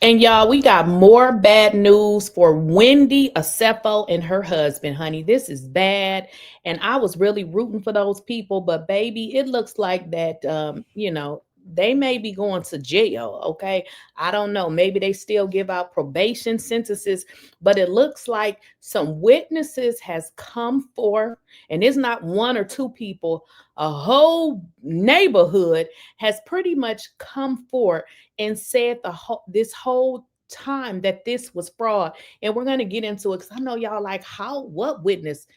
And y'all, we got more bad news for Wendy Osefo and her husband, honey. This is bad. And I was really rooting for those people, but baby, it looks like that, they may be going to jail. Okay. I don't know. Maybe they still give out probation sentences, but it looks like some witnesses has come forth, and it's not one or two people. A whole neighborhood has pretty much come forth and said this whole time that this was fraud. And we're going to get into it because I know y'all like, what witness?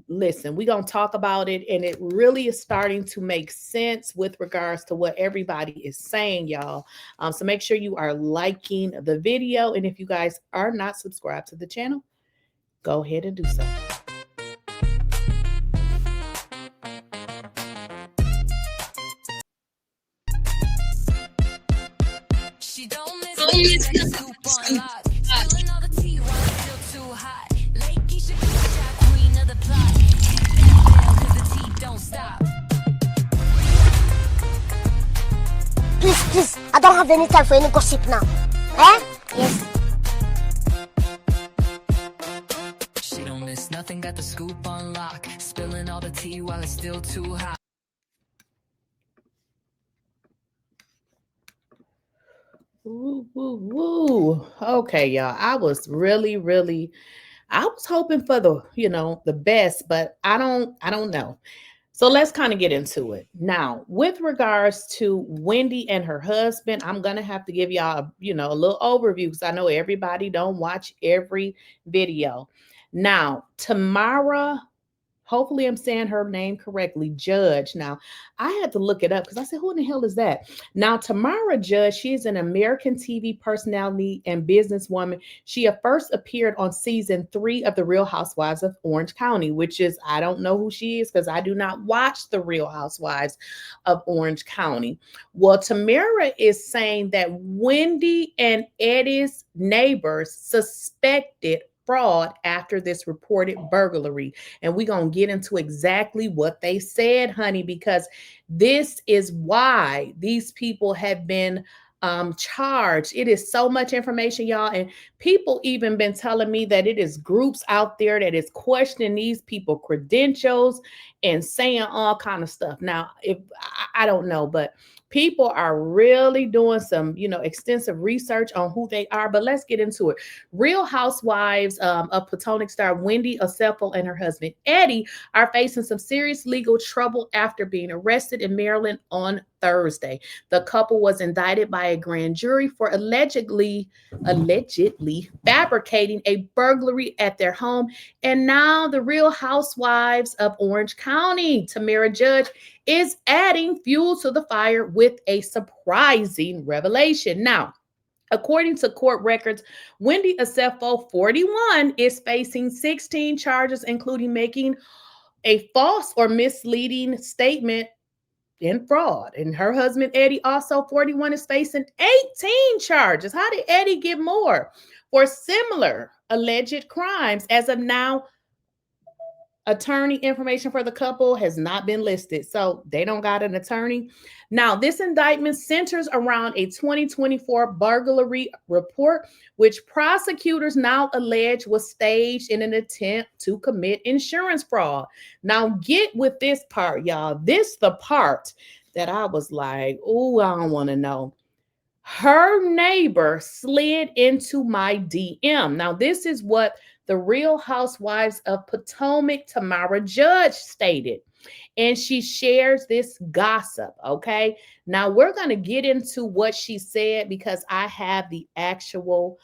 Listen, we're going to talk about it, and it really is starting to make sense with regards to what everybody is saying, y'all. So make sure you are liking the video, and if you guys are not subscribed to the channel, go ahead and do so. She don't miss the scoop on lock. Spilling all the tea while it's still too hot. Lakeysha Keysha, queen of the plot. Cause the tea don't stop. Please, I don't have any time for any gossip now. Eh? Yes. She don't miss nothing, got the scoop on lock. Spilling all the tea while it's still too hot. Woo, woo, woo. Okay, y'all. I was I was hoping for the best, but I don't know. So let's kind of get into it. Now, with regards to Wendy and her husband, I'm going to have to give y'all, a little overview because I know everybody don't watch every video. Now, Tamara, hopefully I'm saying her name correctly, Judge. Now, I had to look it up because I said, who in the hell is that? Now, Tamara Judge, she is an American TV personality and businesswoman. She first appeared on season 3 of The Real Housewives of Orange County, which is, I don't know who she is because I do not watch The Real Housewives of Orange County. Well, Tamara is saying that Wendy and Eddie's neighbors suspected fraud after this reported burglary. And we're going to get into exactly what they said, honey, because this is why these people have been charged. It is so much information, y'all. And people even been telling me that it is groups out there that is questioning these people credentials and saying all kind of stuff. Now, if I don't know, but people are really doing some, extensive research on who they are. But let's get into it. Real Housewives of Potomac star Wendy Osefo and her husband Eddie are facing some serious legal trouble after being arrested in Maryland on Thursday. The couple was indicted by a grand jury for allegedly fabricating a burglary at their home. And now the Real Housewives of Orange County, Tamara Judge, is adding fuel to the fire with a surprising revelation. Now, according to court records, Wendy Osefo, 41, is facing 16 charges, including making a false or misleading statement in fraud. And her husband, Eddie, also 41, is facing 18 charges. How did Eddie get more? For similar alleged crimes. As of now, attorney information for the couple has not been listed, so they don't got an attorney. Now, this indictment centers around a 2024 burglary report, which prosecutors now allege was staged in an attempt to commit insurance fraud. Now, get with this part, y'all. This the part that I was like, oh, I don't want to know. Her neighbor slid into my DM. Now, this is what the Real Housewives of Potomac, Tamara Judge, stated. And she shares this gossip, okay? Now, we're going to get into what she said because I have the actual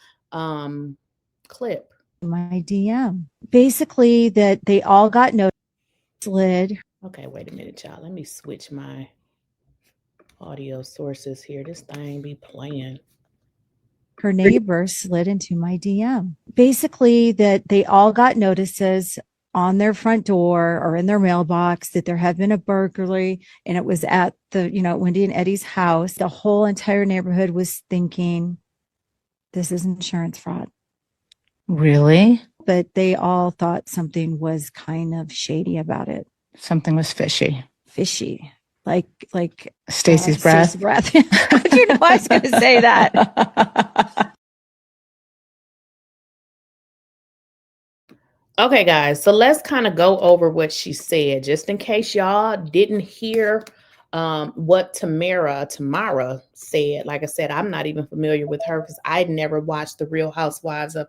clip. My DM. Basically, that they all got noticed. Slid. Okay, wait a minute, y'all. Let me switch my audio sources here. This thing be playing. Her neighbor slid into my DM. Basically, that they all got notices on their front door or in their mailbox that there had been a burglary, and it was at the, Wendy and Eddie's house. The whole entire neighborhood was thinking this is insurance fraud. Really? But they all thought something was kind of shady about it. Something was fishy. Fishy. Like Stacey's breath. Stacey's breath. How'd you know I was going to say that? Okay, guys, so let's kind of go over what she said, just in case y'all didn't hear what Tamara said. Like I said, I'm not even familiar with her because I'd never watched the Real Housewives of,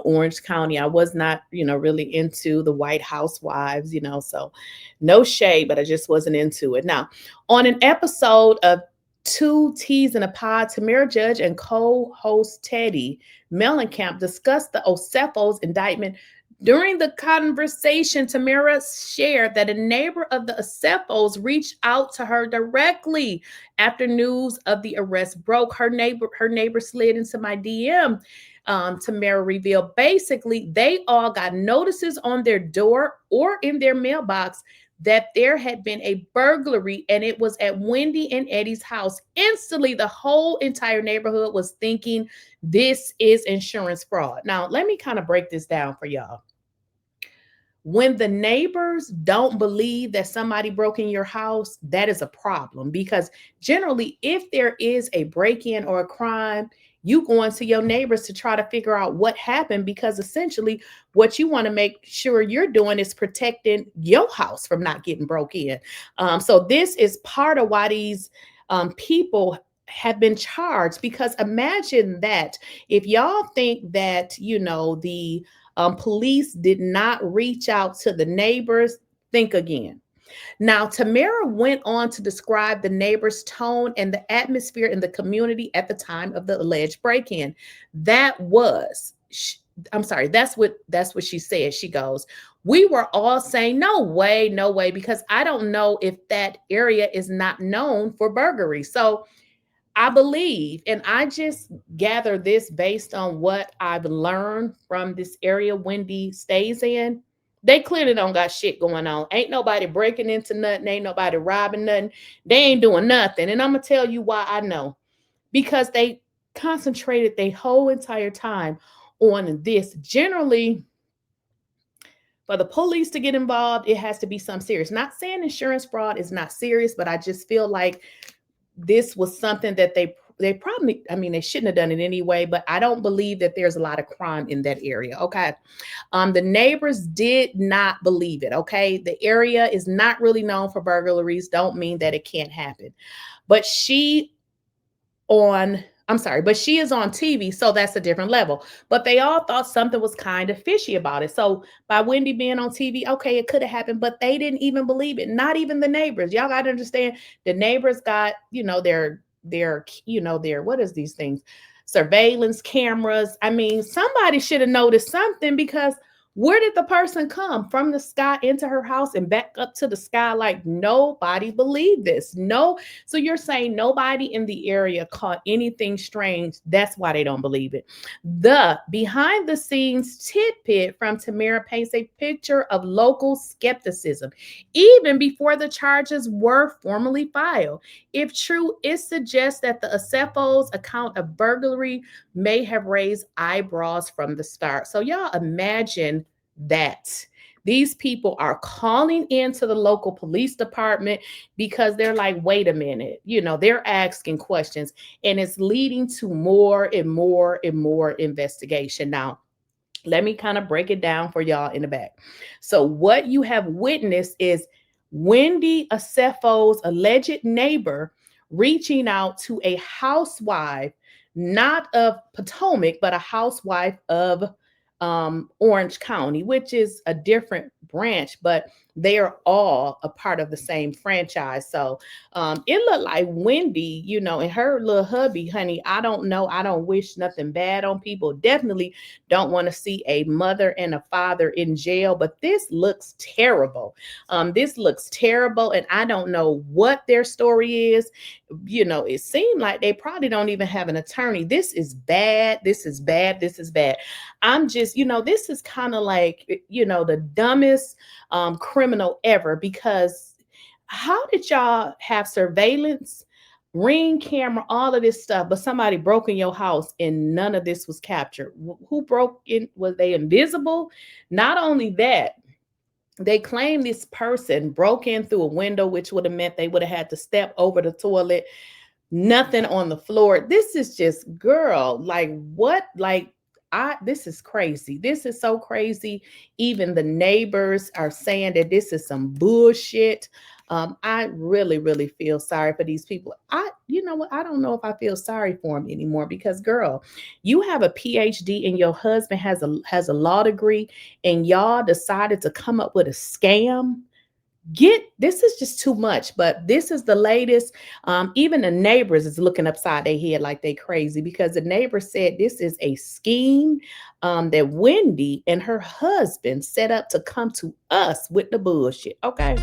Orange County. I was not, really into the White Housewives, so no shade, but I just wasn't into it. Now, on an episode of Two Teas in a Pod, Tamara Judge and co-host Teddy Mellencamp discussed the Osefos indictment. During the conversation, Tamara shared that a neighbor of the Osefos reached out to her directly after news of the arrest broke. Her neighbor slid into my DM. Tamara revealed basically they all got notices on their door or in their mailbox that there had been a burglary and it was at Wendy and Eddie's house. Instantly, the whole entire neighborhood was thinking this is insurance fraud. Now, let me kind of break this down for y'all. When the neighbors don't believe that somebody broke in your house, that is a problem, because generally, if there is a break-in or a crime, you go into your neighbors to try to figure out what happened, because essentially what you want to make sure you're doing is protecting your house from not getting broke in. So this is part of why these people have been charged, because imagine that if y'all think that, the police did not reach out to the neighbors, think again. Now, Tamara went on to describe the neighbors' tone and the atmosphere in the community at the time of the alleged break-in. That's what she said. She goes, "We were all saying, no way, because I don't know if that area is not known for burglary." So I believe, and I just gather this based on what I've learned from this area Wendy stays in. They clearly don't got shit going on. Ain't nobody breaking into nothing. Ain't nobody robbing nothing. They ain't doing nothing. And I'm going to tell you why I know. Because they concentrated their whole entire time on this. Generally, for the police to get involved, it has to be something serious. Not saying insurance fraud is not serious, but I just feel like this was something that they probably, I mean, they shouldn't have done it anyway, but I don't believe that there's a lot of crime in that area. Okay. The neighbors did not believe it. Okay. The area is not really known for burglaries. Don't mean that it can't happen. But but she is on TV, so that's a different level. But they all thought something was kind of fishy about it. So by Wendy being on TV, okay, it could have happened, but they didn't even believe it. Not even the neighbors. Y'all got to understand, the neighbors got, their what is these things? Surveillance cameras. I mean, somebody should have noticed something, because where did the person come from? The sky into her house and back up to the sky? Like, nobody believed this. No. So you're saying nobody in the area caught anything strange. That's why they don't believe it. The behind the scenes tidbit from Tamara paints a picture of local skepticism, even before the charges were formally filed. If true, it suggests that the Osefos' account of burglary may have raised eyebrows from the start. So y'all imagine that these people are calling into the local police department because they're like, wait a minute, they're asking questions, and it's leading to more and more and more investigation. Now, let me kind of break it down for y'all in the back. So what you have witnessed is Wendy Osefo's alleged neighbor reaching out to a housewife, not of Potomac, but a housewife of Orange County, which is a different branch, but they are all a part of the same franchise. So it looked like Wendy, and her little hubby, honey, I don't know. I don't wish nothing bad on people. Definitely don't want to see a mother and a father in jail, but this looks terrible. This looks terrible, and I don't know what their story is. It seemed like they probably don't even have an attorney. This is bad. This is bad. This is bad. I'm just, this is kind of like, the dumbest criminal ever, because how did y'all have surveillance, ring camera, all of this stuff, but somebody broke in your house and none of this was captured? Who broke in? Was they invisible? Not only that, they claim this person broke in through a window, which would have meant they would have had to step over the toilet. Nothing on the floor. This is just, girl, like what? Like, This is crazy. This is so crazy. Even the neighbors are saying that this is some bullshit. I really, really feel sorry for these people. You know what? I don't know if I feel sorry for them anymore because, girl, you have a PhD and your husband has a law degree, and y'all decided to come up with a scam. This is just too much, but this is the latest. Even the neighbors is looking upside their head like they crazy because the neighbor said this is a scheme that Wendy and her husband set up to come to us with the bullshit. Okay.